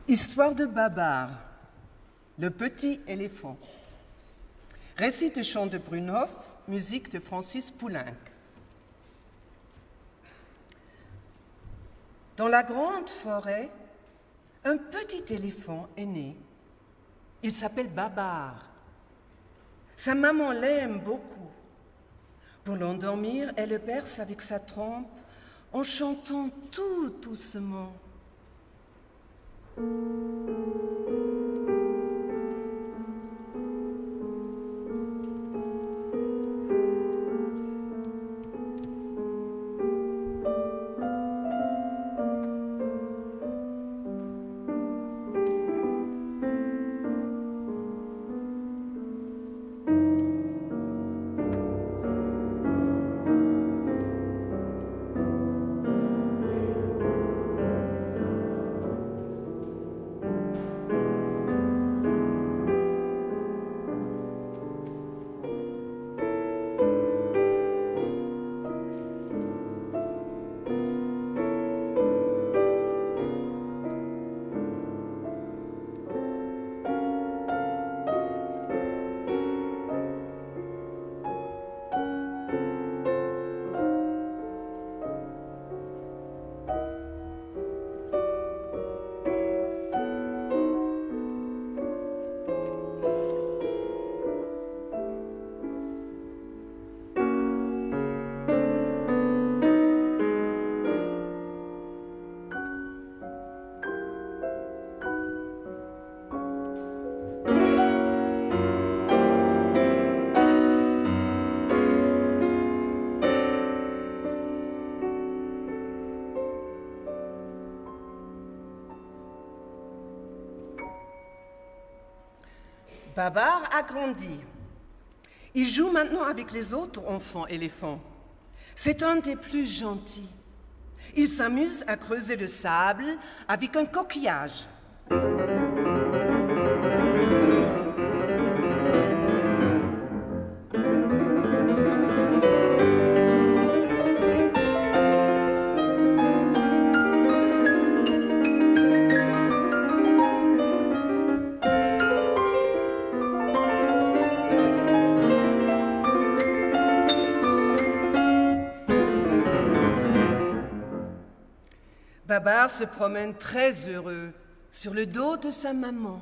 Histoire de Babar, le petit éléphant. Récit de chant de Brunhoff, musique de Francis Poulenc. Dans la grande forêt, un petit éléphant est né. Il s'appelle Babar. Sa maman l'aime beaucoup. Pour l'endormir, elle le berce avec sa trompe en chantant tout doucement. Babar a grandi. Il joue maintenant avec les autres enfants éléphants. C'est un des plus gentils. Il s'amuse à creuser le sable avec un coquillage. Babar se promène très heureux sur le dos de sa maman.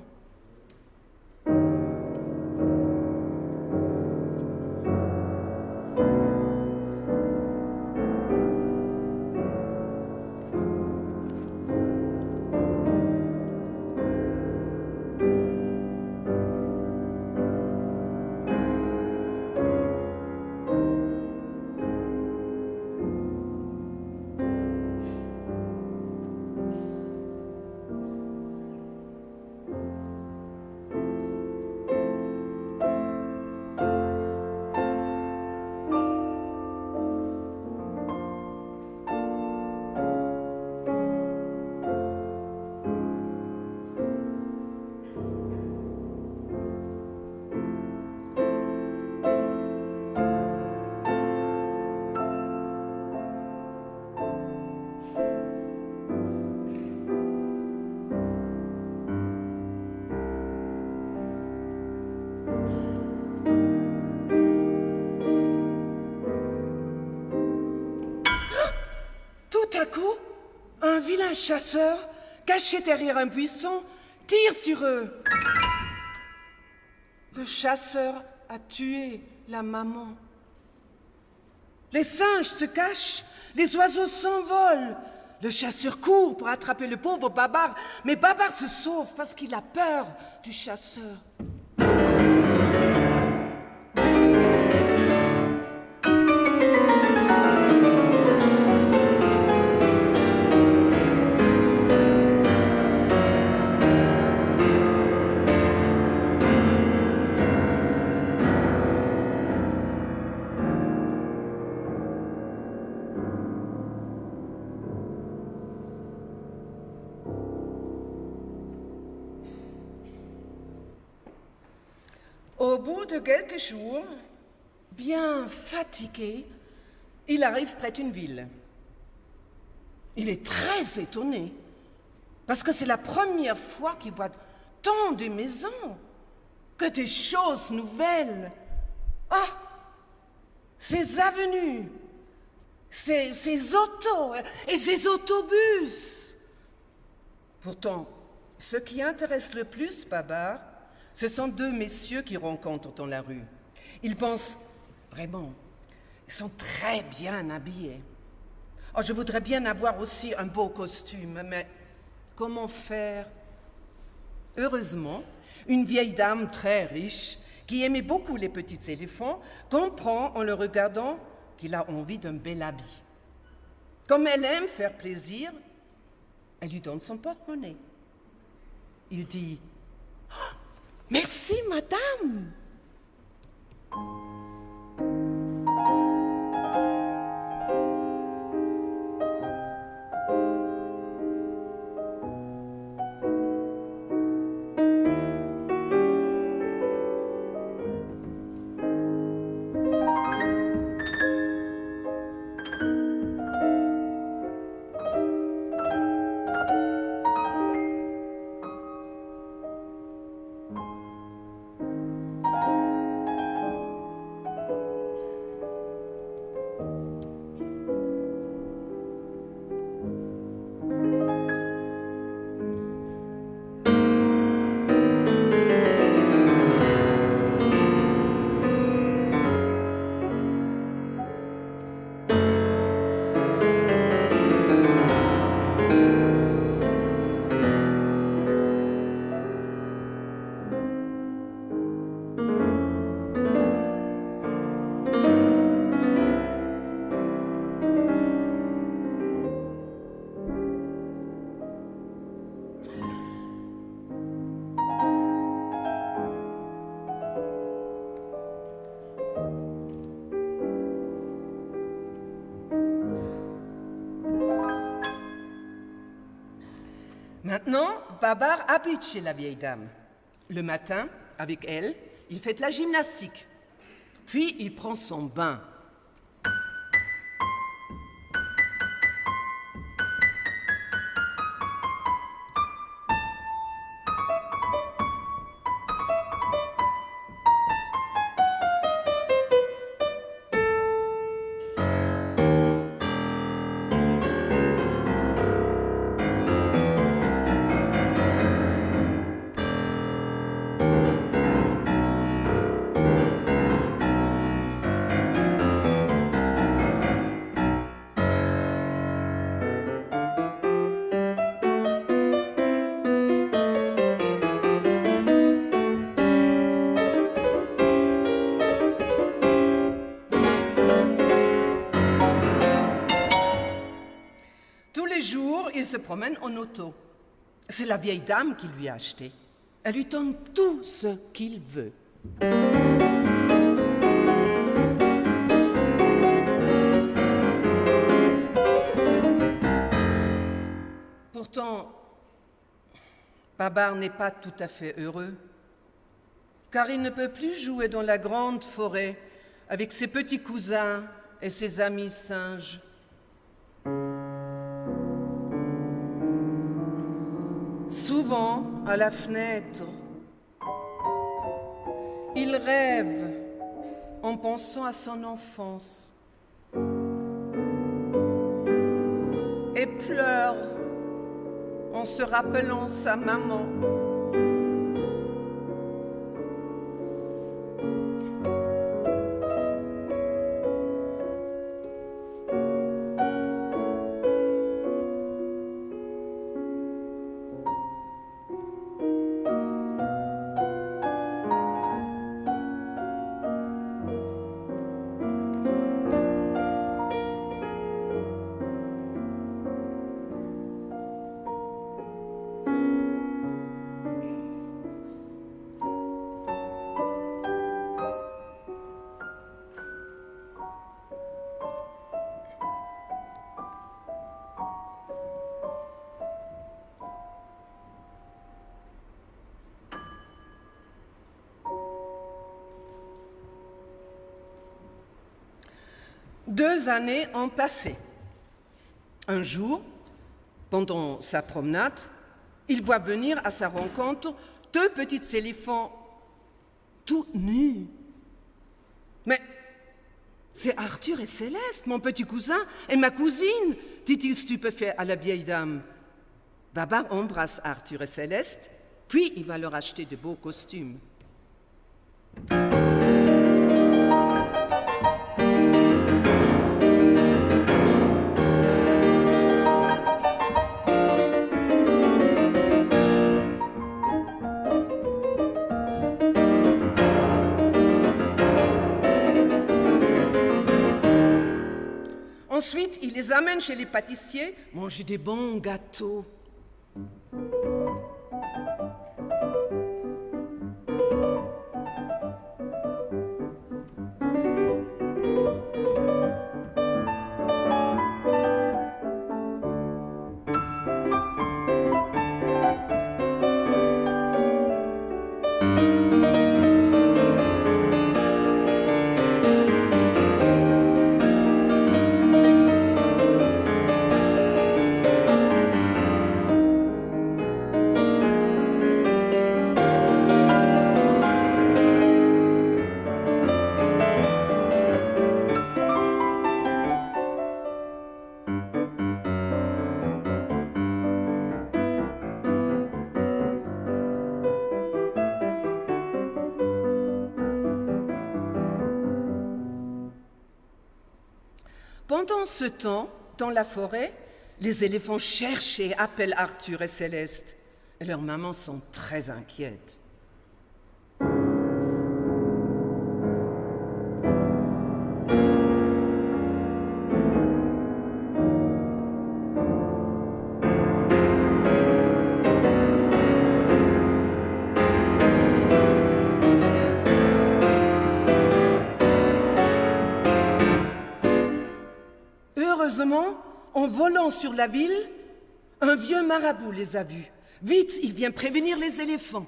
Tout à coup, un vilain chasseur, caché derrière un buisson, tire sur eux. Le chasseur a tué la maman. Les singes se cachent, les oiseaux s'envolent. Le chasseur court pour attraper le pauvre Babar, mais Babar se sauve parce qu'il a peur du chasseur. Au bout de quelques jours, bien fatigué, il arrive près d'une ville. Il est très étonné. parce que c'est la première fois qu'il voit tant de maisons, que des choses nouvelles. Ah, ces avenues, ces autos et ces autobus. Pourtant, ce qui intéresse le plus Babar, ce sont deux messieurs qui rencontrent dans la rue. Ils pensent, vraiment, ils sont très bien habillés. Oh, je voudrais bien avoir aussi un beau costume, mais comment faire? Heureusement, une vieille dame très riche, qui aimait beaucoup les petits éléphants, comprend en le regardant qu'il a envie d'un bel habit. Comme elle aime faire plaisir, elle lui donne son porte-monnaie. Il dit « Oh, merci, madame !» Maintenant, Babar habite chez la vieille dame. Le matin, avec elle, il fait de la gymnastique. Puis il prend son bain. Il se promène en auto. C'est la vieille dame qui lui a acheté. Elle lui donne tout ce qu'il veut. Pourtant, Babar n'est pas tout à fait heureux, car il ne peut plus jouer dans la grande forêt avec ses petits cousins et ses amis singes. Souvent, à la fenêtre, il rêve en pensant à son enfance et pleure en se rappelant sa maman. Deux années ont passé. Un jour, pendant sa promenade, Il voit venir à sa rencontre 2 petits éléphants tout nus. Mais c'est Arthur et Céleste, mon petit cousin et ma cousine, dit-il stupéfait à la vieille dame. Babar embrasse Arthur et Céleste, puis il va leur acheter de beaux costumes. Ensuite, il les amène chez les pâtissiers manger des bons gâteaux. Pendant ce temps, dans la forêt, les éléphants cherchent et appellent Arthur et Céleste. Et leurs mamans sont très inquiètes. Heureusement, en volant sur la ville, un vieux marabout les a vus. Vite, il vient prévenir les éléphants.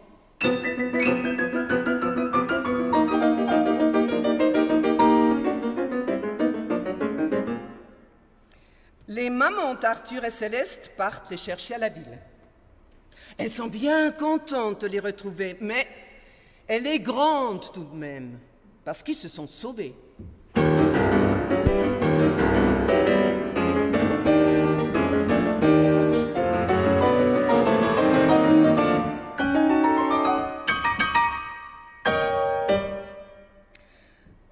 Les mamans d'Arthur et Céleste partent les chercher à la ville. Elles sont bien contentes de les retrouver, mais elle est grande tout de même, parce qu'ils se sont sauvés.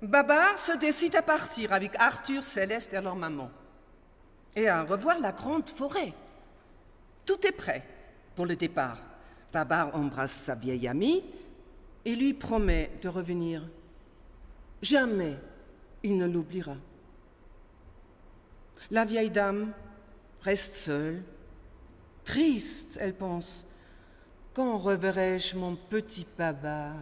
Babar se décide à partir avec Arthur, Céleste et leur maman, et à revoir la grande forêt. Tout est prêt pour le départ. Babar embrasse sa vieille amie et lui promet de revenir. Jamais il ne l'oubliera. La vieille dame reste seule, triste, elle pense. Quand reverrai-je mon petit Babar ?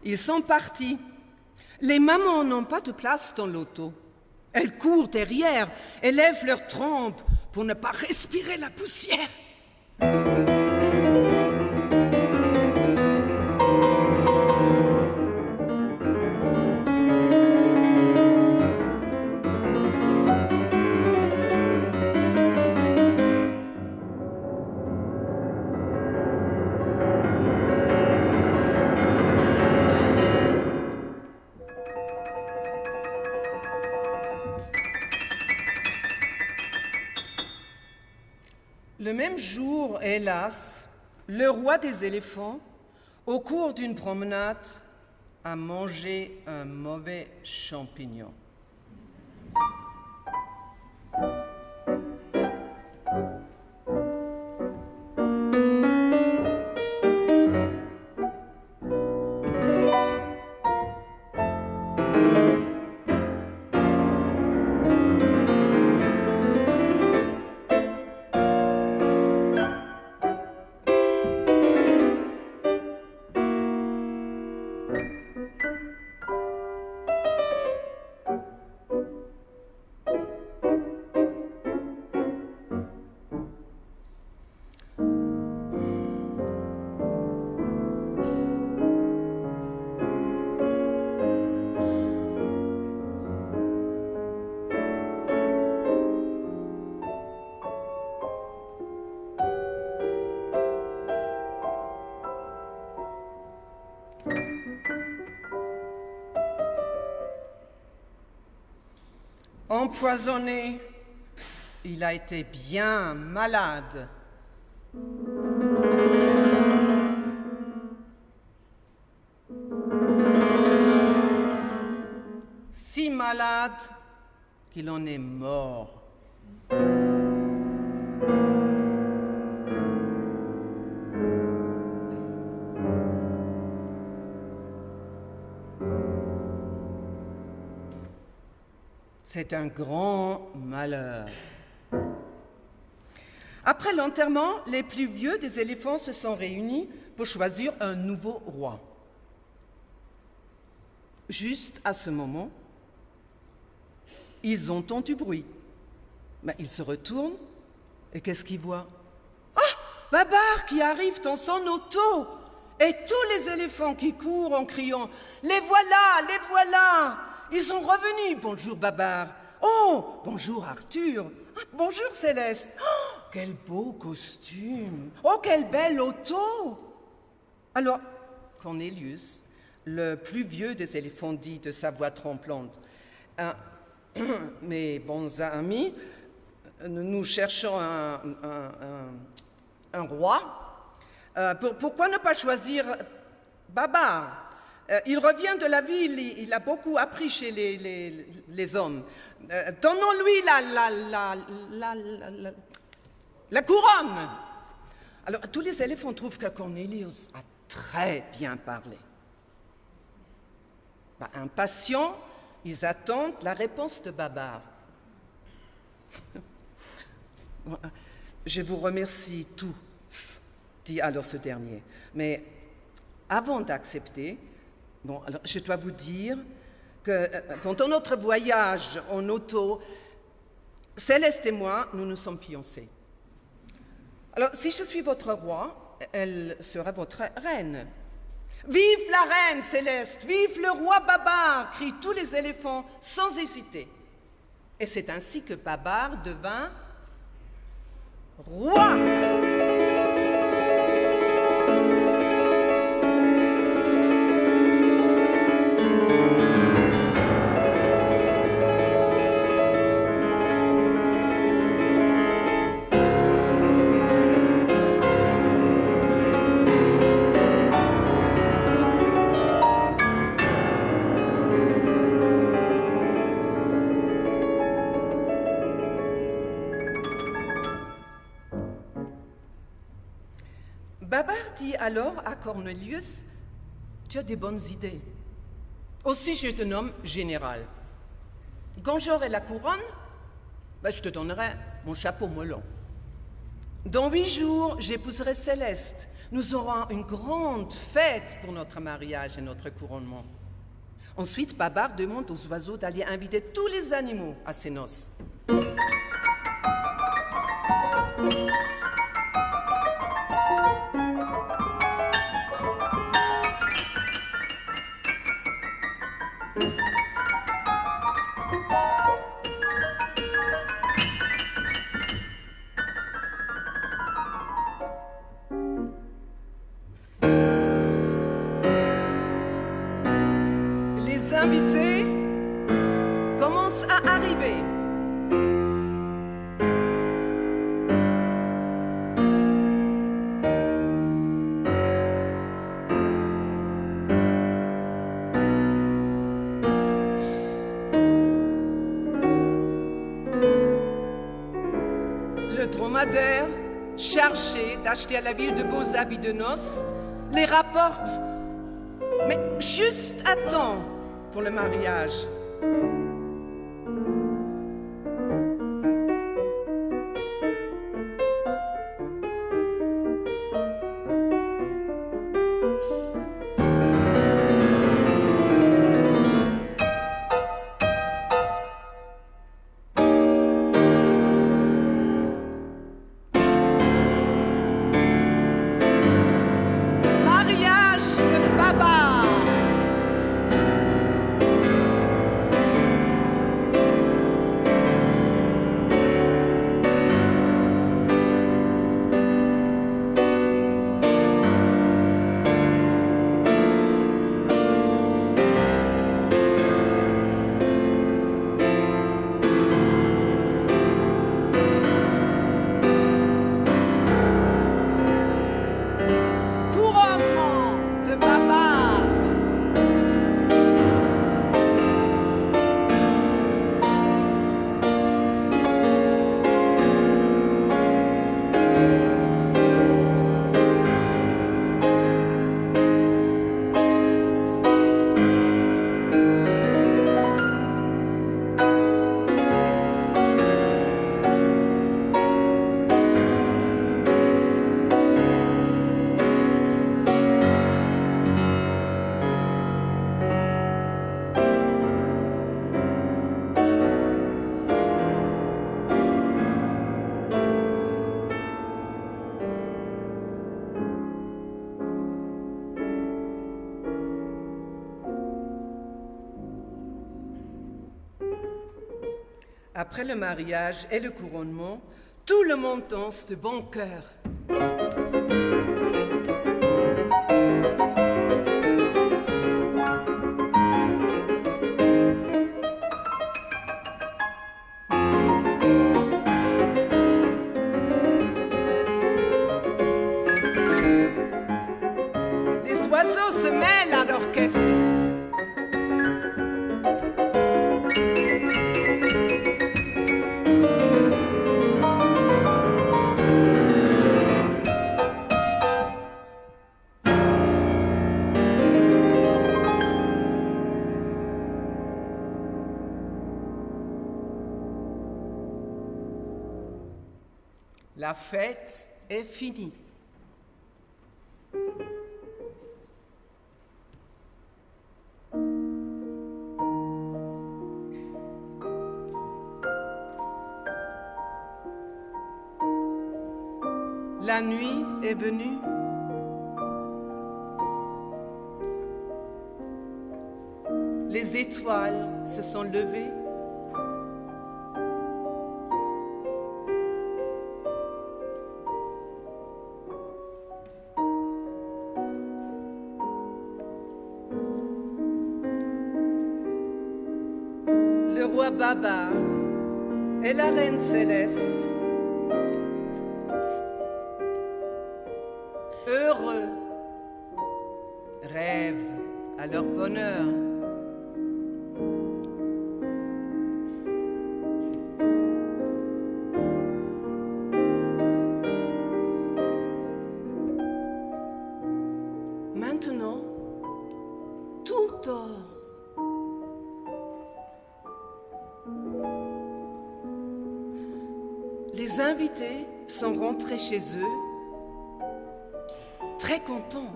Ils sont partis. Les mamans n'ont pas de place dans l'auto. Elles courent derrière, élèvent leurs trompes pour ne pas respirer la poussière. Le même jour, hélas, le roi des éléphants, au cours d'une promenade, a mangé un mauvais champignon. Empoisonné, il a été bien malade. Si malade qu'il en est mort. C'est un grand malheur. Après l'enterrement, les plus vieux des éléphants se sont réunis pour choisir un nouveau roi. Juste à ce moment, ils entendent du bruit. Mais ils se retournent et qu'est-ce qu'ils voient? Ah, Babar qui arrive dans son auto et tous les éléphants qui courent en criant « Les voilà, les voilà !» Ils sont revenus. Bonjour Babar. Oh, bonjour Arthur. Ah, bonjour Céleste. Oh, quel beau costume. Oh, quelle belle auto. Alors, Cornelius, le plus vieux des éléphants, dit de sa voix tremblante, mes bons amis, nous cherchons un roi. Pourquoi ne pas choisir Babar? Il revient de la ville, il a beaucoup appris chez les hommes. Donnons-lui la couronne. Alors, tous les éléphants trouvent que Cornelius a très bien parlé. Impatients, ils attendent la réponse de Babar. Je vous remercie tous, dit alors ce dernier. Mais avant d'accepter, alors je dois vous dire que pendant notre voyage en auto, Céleste et moi, nous nous sommes fiancés. Alors, si je suis votre roi, elle sera votre reine. Vive la reine Céleste, vive le roi Babar, crient tous les éléphants sans hésiter. Et c'est ainsi que Babar devint roi. Babar dit alors à Cornelius, « Tu as des bonnes idées. Aussi, je te nomme général. Quand j'aurai la couronne, je te donnerai mon chapeau melon. Dans 8 jours, j'épouserai Céleste. Nous aurons une grande fête pour notre mariage et notre couronnement. Ensuite, Babar demande aux oiseaux d'aller inviter tous les animaux à ses noces. Les invités commencent à arriver. Le dromadaire, chargé d'acheter à la ville de beaux habits de noces, les rapporte, mais juste à temps pour le mariage. Mariage de Babar. Couronnement de Babar. Après le mariage et le couronnement, tout le monde danse de bon cœur. Les oiseaux se mêlent à l'orchestre. La fête est finie. La nuit est venue. Les étoiles se sont levées. Le roi Babar et la reine Céleste, heureux, rêvent à leur bonheur. Maintenant, tout dort. Les invités sont rentrés chez eux, très contents.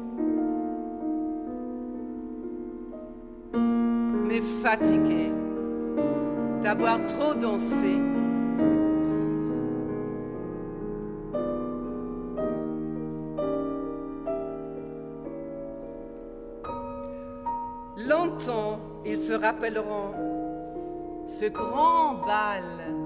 et fatigué d'avoir trop dansé. Longtemps, ils se rappelleront ce grand bal